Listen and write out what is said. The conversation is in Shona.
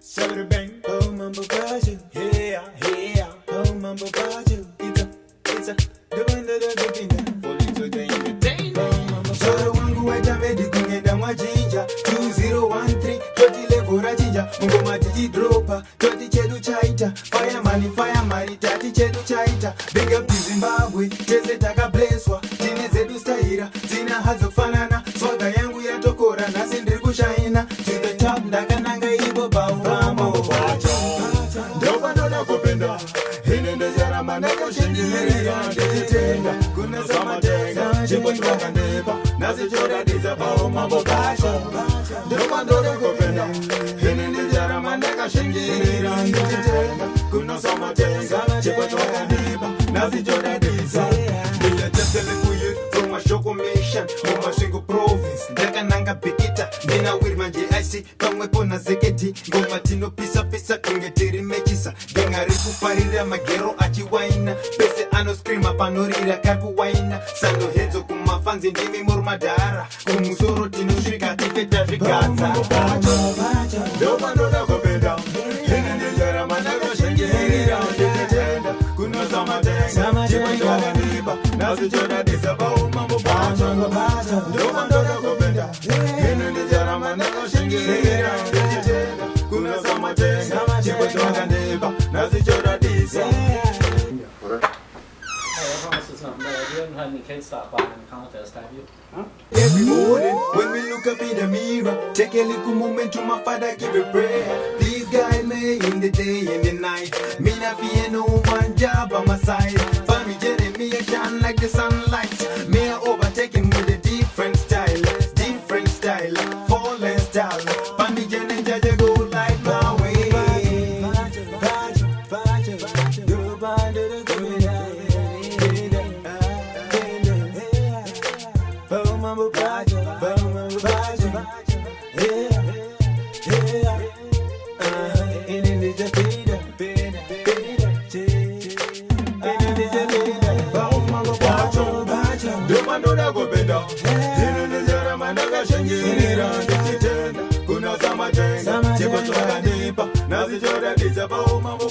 Sabre bang, Paumambo Pacho, yeah, yeah, Paumambo Pacho, it's a, the Polito the entertainment. Solo wangu watamedi kungenda mwajinja 2013, toti levura jinja Mungoma titi dropa, toti chedu chaita Fireman, tati chedu chaita Big up to Zimbabwe, teze taka bleswa Tine zedu staira, zina hazo fanana Swaga yangu ya tokora, nasi ndriku shaina To the top, ndakananga ibo Paumambo Pacho Ndoba ndoda kupenda Hinende jara maneko shinjiri Ndijitenga, kuna samatenga Chimbo tuwaka neba, nasi choda diza Paumambo Pacho Ndoba ndoda kupenda Hinende jara maneko shinjiri Ndijitenga, kuna samatenga Chimbo tuwaka neba, nasi choda diza Nila jasele kuye, from a shoko mission Muma shingo province, ndaka nanga pikita Nina wirma JIC, kamwe pona zeketi Ngoma tino pisa kungetiri mechisa Denga riku parira magero achiwaina Pese ano screama panorira karku waina Sando hedzo kumafanzi ndimi murmadara Kumusoro tino shrika tifeta rikata Ndoba ndoda kopenda Hinende jara manaka shengirira Ndikitenda kuna samatenga Chimwitwaka niba Nasi choda disa Paumambo Pacho Ndoba ndoda kopenda Hinende jara manaka shengirira Ndikitenda kuna samatenga Chimwitwaka niba Nasi choda disa Every morning when we look up in the mirror, take a little moment to my father, give a prayer. Please guide me in the day and the night. Me not fear no one job on my side. Family journey, me a shine like the sunlight. Me a overtaken with a different style, fallen style. Family journey, judge go like my way. Paumambo Pacho, yeah. And it is a pena. Paumambo Pacho, Doma ndoda kopenda. Hinende jara manaka shengirira ndikitenda. Kuna samatenga, chipo twaka nipa. Nasi choda disa Paumambo